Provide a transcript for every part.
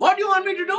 What do you want me to do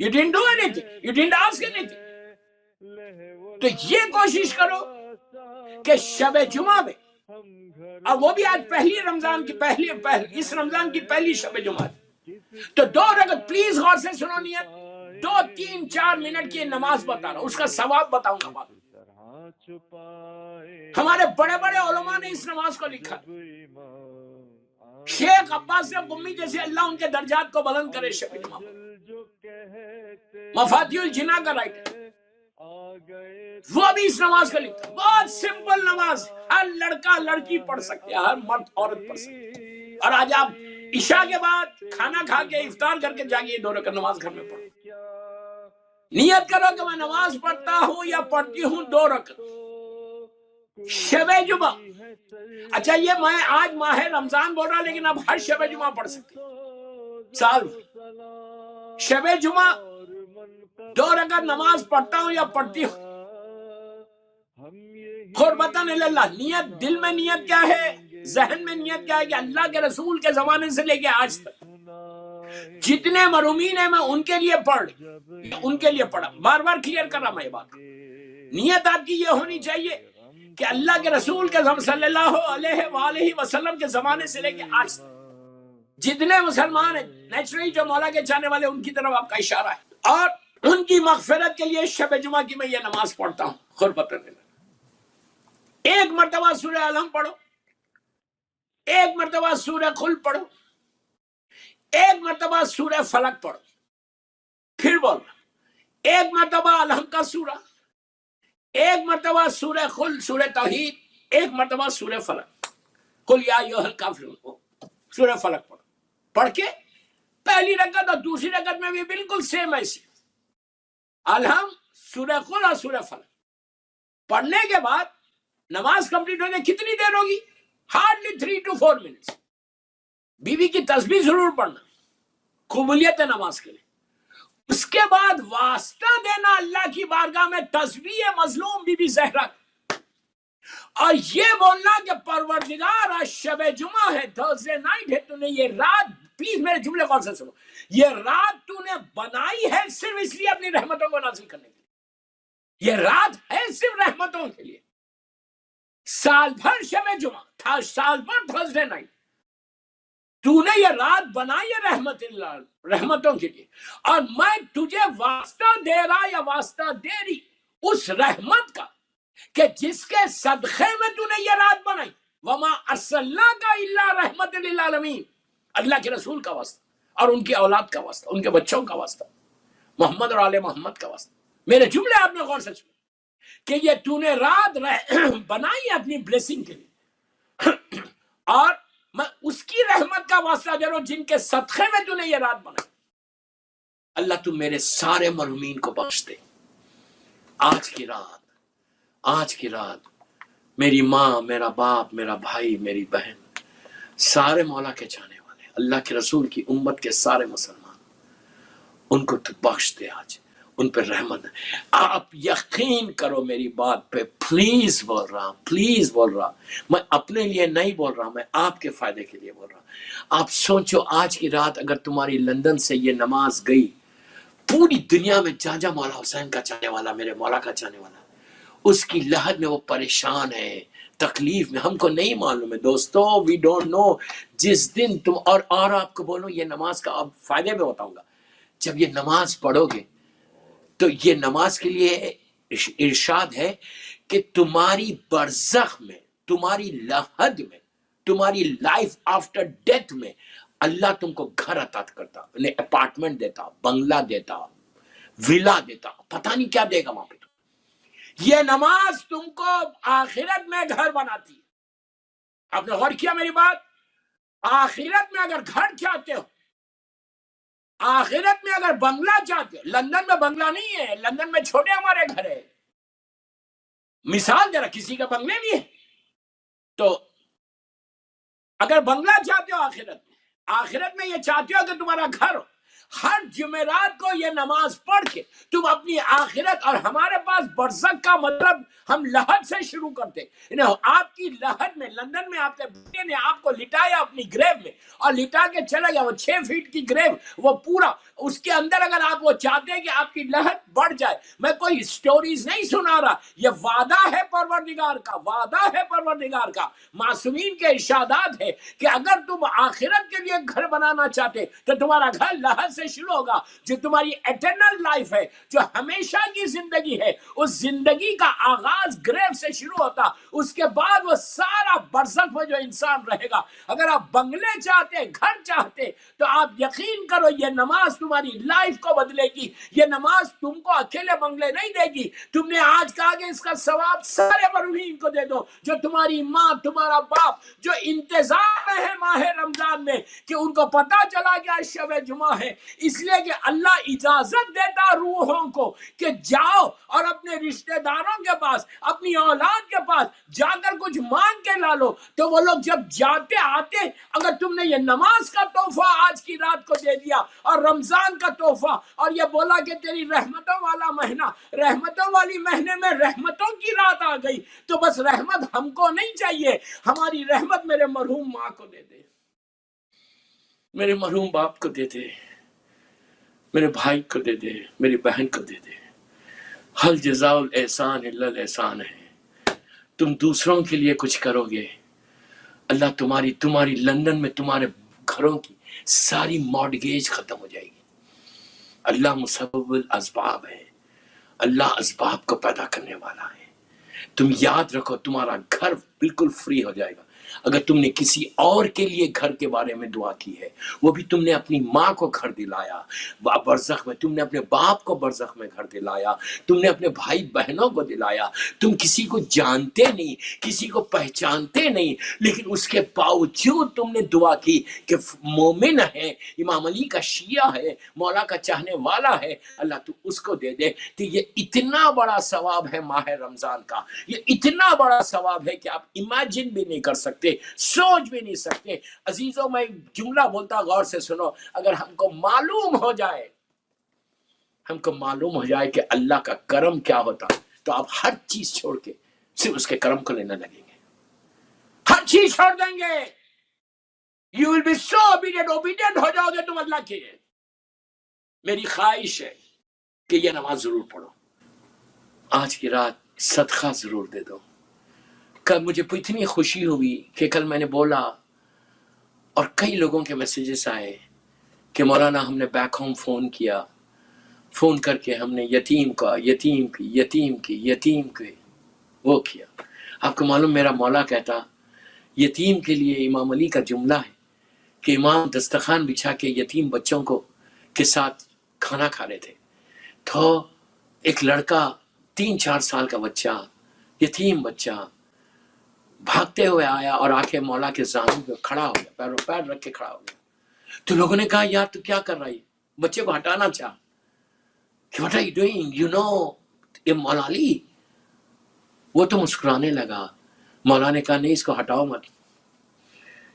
you didn't do anything, you didn't ask anything, تو یہ کوشش کرو کہ شب جمعہ میں، اور وہ بھی آج پہلی رمضان کی اس رمضان کی پہلی شب جمعہ، تو 2 رکعت پلیز غور سے سنو نیت، 2 3 4 منٹ کی نماز بتا رہا ہوں، اس کا ثواب بتاؤں گا بعد۔ ہمارے بڑے بڑے علماء نے اس نماز کو لکھا، شیخ عباس قمی جیسے اللہ ان کے درجات کو بلند کرے، شب جمعہ مفاتیح الجناح کا رائٹر، وہ بھی اس نماز کو لکھا۔ بہت سمپل نماز، ہر لڑکا لڑکی پڑھ سکتے ہیں، ہر مرد عورت پڑھ سکتے ہیں۔ اور آج آپ عشاء کے بعد کھانا کھا کے افطار کر کے جاگیے، 2 رکعت نماز گھر میں پڑھو، نیت کرو کہ میں نماز پڑھتا ہوں یا پڑھتی ہوں 2 رکعت شب جمعہ۔ اچھا یہ میں آج ماہ رمضان بول رہا، لیکن اب ہر شب جمعہ پڑھ سکتے سال شب جمعہ 2 رکعت نماز پڑھتا ہوں یا پڑھتی ہوں، قربتاً اللہ۔ نیت دل میں نیت کیا ہے، ذہن میں نیت کیا ہے کہ اللہ کے رسول کے زمانے سے لے کے آج تک جتنے مرحومین ہیں میں ان کے لیے پڑھا، بار بار کلیئر کر رہا میں یہ بات۔ نیت آپ کی یہ ہونی چاہیے کہ اللہ کے رسول کے صلی اللہ علیہ وآلہ وسلم کے زمانے سے لے کے آج تک جتنے مسلمان ہیں، نیچرلی جو مولا کے چاہنے والے، ان کی طرف آپ کا اشارہ ہے، اور ان کی مغفرت کے لیے شب جمعہ کی میں یہ نماز پڑھتا ہوں قربتاً اللہ۔ 1 مرتبہ سورہ الحمد پڑھو، 1 مرتبہ سورہ قل پڑھو، 1 مرتبہ سورہ فلق پڑھو، پھر بول رہا 1 مرتبہ الحمد کا سورہ، 1 مرتبہ سورہ قل، سورہ توحید، 1 مرتبہ سورہ فلق، قل یا ایھا الکافرون، سورہ فلق پڑھو۔ پڑھ کے پہلی رکعت اور دوسری رکعت میں بھی بالکل سیم ایسی الحمد، سورہ قل اور سورہ فلق پڑھنے کے بعد نماز کمپلیٹ ہونے کتنی دیر ہوگی؟ Hardly 3 to 4 minutes. بیوی کی تسبیح ضرور پڑھنا قبولیت نماز کے لیے۔ اس کے بعد واسطہ دینا اللہ کی بارگاہ میں تسبیح مظلوم بی بی زہرا، اور یہ بولنا کہ پروردگار آج شب جمعہ ہے، تھرسڈے نائٹ ہے، تو نے یہ رات، پلیز میرے جملے غور سے سنو، یہ رات تو نے بنائی ہے صرف اس لیے اپنی رحمتوں کو نازل کرنے کے لیے، یہ رات ہے صرف رحمتوں کے لیے۔ سال بھر شب جمعہ تھا، سال بھر تھرسڈے نائٹ، تو نے یہ رات بنائی ہے رحمتوں کے لیے، اور میں تجھے واسطہ دے رہا یا واسطہ دے رہی اس رحمت کا کہ جس کے صدقے میں تو نے یہ رات بنائی۔ وما ارسلناک الا رحمت للعالمین، اللہ کے رسول کا واسطہ اور ان کی اولاد کا واسطہ، ان کے بچوں کا واسطہ، محمد اور آل محمد کا واسطہ۔ میرے جملے آپ نے غور سے سنے کہ یہ تو نے رات بنائی اپنی بلیسنگ کے لیے، اور میں اس کی رحمت کا واسطہ دے رہا ہوں جن کے صدقے میں تو نے یہ رات بنائی۔ اللہ تو میرے سارے مرحومین کو بخش دے۔ آج کی رات میری ماں، میرا باپ، میرا بھائی، میری بہن، سارے مولا کے چاہنے والے، اللہ کے رسول کی امت کے سارے مسلمان، ان کو تو بخش دے، آج ان پہ رحمت ہے۔ آپ یقین کرو میری بات پہ، پلیز بول رہا، میں اپنے لیے نہیں بول رہا، میں آپ کے فائدے کے لیے بول رہا۔ آپ سوچو آج کی رات اگر تمہاری لندن سے یہ نماز گئی، پوری دنیا میں جہاں جہاں مولا حسین کا چاہنے والا، میرے مولا کا چاہنے والا، اس کی لہر میں وہ پریشان ہے، تکلیف میں، ہم کو نہیں معلوم ہے دوستو، وی ڈونٹ نو۔ جس دن تم اور آپ کو بولو یہ نماز کا اب فائدے میں بتاؤں گا، جب یہ نماز پڑھو گے تو یہ نماز کے لیے ارشاد ہے کہ تمہاری برزخ میں، تمہاری لحد میں، تمہاری لائف آفٹر ڈیتھ میں اللہ تم کو گھر عطا کرتا، اپارٹمنٹ دیتا، بنگلہ دیتا، ولا دیتا، پتہ نہیں کیا دے گا وہاں پہ۔ یہ نماز تم کو آخرت میں گھر بناتی ہے۔ آپ نے غور کیا میری بات؟ آخرت میں اگر گھر چاہتے ہو، آخرت میں اگر بنگلہ چاہتے ہو، لندن میں بنگلہ نہیں ہے، لندن میں چھوٹے ہمارے گھر ہے، مثال ذرا کسی کا بنگلے بھی ہے، تو اگر بنگلہ چاہتے ہو آخرت میں یہ چاہتے ہو کہ تمہارا گھر ہو، ہر جمعرات کو یہ نماز پڑھ کے تم اپنی آخرت، اور ہمارے پاس برزخ کا مطلب ہم لحد سے شروع کرتے، آپ کی لحد میں لندن میں آپ کے بیٹے نے آپ کو لٹایا اپنی گریو میں اور لٹا کے چلا گیا، وہ 6 فیٹ کی گریو، وہ پورا اس کے اندر اگر آپ وہ چاہتے ہیں کہ آپ کی لحد بڑھ جائے، میں کوئی سٹوریز نہیں سنا رہا، یہ وعدہ ہے پروردگار کا، وعدہ ہے پروردگار کا، معصومین کے ارشادات ہے کہ اگر تم آخرت کے لیے گھر بنانا چاہتے تو تمہارا گھر لحد سے شروع ہوگا، جو تمہاری ایٹرنل لائف ہے، جو ہمیشہ کی زندگی ہے، اس زندگی کا آغاز گریو سے شروع ہوتا، اس کے بعد وہ سارا برزخ میں جو انسان رہے گا۔ اگر آپ بنگلے چاہتے، گھر چاہتے، تو آپ یقین کرو یہ نماز تمہاری لائف کو بدلے گی، یہ نماز تم کو اکیلے بنگلے نہیں دے گی۔ تم نے آج کہا کہ اس کا ثواب سارے مرحومین کو دے دو، جو تمہاری ماں، تمہارا باپ جو انتظار میں ہے ماہ رمضان میں، کہ ان کو پتا چلا کہ آج شب جمعہ ہے، اس لیے کہ اللہ اجازت دیتا روحوں کو کہ جاؤ اور اپنے رشتہ داروں کے پاس، اپنی اولاد کے پاس جا کر کچھ مانگ کے لا لو۔ تو وہ لوگ جب جاتے آتے، اگر تم نے یہ نماز کا تحفہ آج کی رات کو دے دیا اور رمضان کا تحفہ، اور یہ بولا کہ تیری رحمتوں والا مہینہ، رحمتوں والی مہینے میں رحمتوں کی رات آ گئی، تو بس رحمت ہم کو نہیں چاہیے، ہماری رحمت میرے مرحوم ماں کو دے دے، میرے مرحوم باپ کو دے دے، میرے بھائی کو دے دے، میری بہن کو دے دے۔ حل جزاء الاحسان الا الاحسان ہے۔ تم دوسروں کے لیے کچھ کرو گے، اللہ تمہاری لندن میں تمہارے گھروں کی ساری مارگیج ختم ہو جائے گی۔ اللہ مسبب الاسباب ہے، اللہ اسباب کو پیدا کرنے والا ہے۔ تم یاد رکھو تمہارا گھر بالکل فری ہو جائے گا۔ اگر تم نے کسی اور کے لیے گھر کے بارے میں دعا کی ہے، وہ بھی تم نے اپنی ماں کو گھر دلایا برزخ میں، تم نے اپنے باپ کو برزخ میں گھر دلایا، تم نے اپنے بھائی بہنوں کو دلایا، تم کسی کو جانتے نہیں، کسی کو پہچانتے نہیں، لیکن اس کے باوجود تم نے دعا کی کہ مومن ہے، امام علی کا شیعہ ہے، مولا کا چاہنے والا ہے، اللہ تو اس کو دے دے۔ تو یہ اتنا بڑا ثواب ہے ماہ رمضان کا، یہ اتنا بڑا ثواب ہے کہ آپ امیجن بھی نہیں کر سکتے، سوچ بھی نہیں سکتے۔ عزیزوں میں ایک جملہ بولتا، غور سے سنو، اگر ہم کو معلوم ہو جائے کہ اللہ کا کرم کیا ہوتا، تو آپ ہر چیز چھوڑ کے صرف اس کے کرم کو لینے لگیں گے، ہر چیز چھوڑ دیں گے۔ You will be so obedient ہو جاؤ گے تم اللہ کے۔ میری خواہش ہے کہ یہ نماز ضرور پڑھو، آج کی رات صدقہ ضرور دے دو۔ کل مجھے اتنی خوشی ہوئی کہ کل میں نے بولا اور کئی لوگوں کے میسیجز آئے کہ مولانا ہم نے بیک ہوم فون کر کے ہم نے یتیم کی وہ کیا۔ آپ کو معلوم میرا مولا کہتا یتیم کے لیے امام علی کا جملہ ہے کہ امام دسترخوان بچھا کے یتیم بچوں کے ساتھ کھانا کھا رہے تھے، تو ایک لڑکا 3-4 سال کا بچہ، یتیم بچہ، بھاگتے ہوئے آیا اور آ کے مولا کے زانو پہ کھڑا ہو گیا، پیر رکھ کے کھڑا ہو گیا۔ تو لوگوں نے کہا یار تو کیا کر رہا ہے، بچے کو ہٹانا چاہ کہ what are you doing? You know یہ مولا علی۔ وہ تو مسکرانے لگا۔ مولا نے کہا نہیں اس کو ہٹاؤ مت،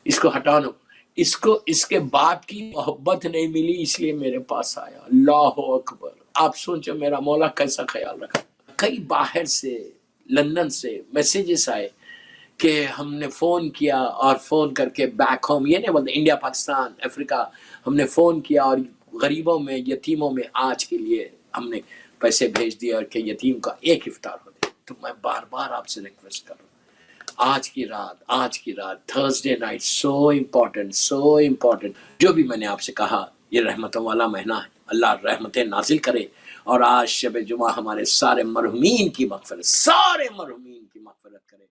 اس کو ہٹانا، اس کے باپ کی محبت نہیں ملی اس لیے میرے پاس آیا۔ اللہ اکبر۔ آپ سوچو میرا مولا کیسا خیال رکھا۔ کئی باہر سے لندن سے میسیجز آئے کہ ہم نے فون کیا اور فون کر کے بیک ہوم، یہ نہیں بولتے انڈیا، پاکستان، افریقہ، ہم نے فون کیا اور غریبوں میں، یتیموں میں آج کے لیے ہم نے پیسے بھیج دیے اور کہ یتیم کا ایک افطار ہو جائے۔ تو میں بار بار آپ سے ریکویسٹ کر رہا ہوں، آج کی رات تھرسڈے نائٹ، سو امپورٹنٹ، جو بھی میں نے آپ سے کہا، یہ رحمتوں والا مہینہ ہے، اللہ رحمتیں نازل کرے، اور آج شب جمعہ ہمارے سارے مرحومین کی مغفرت کرے۔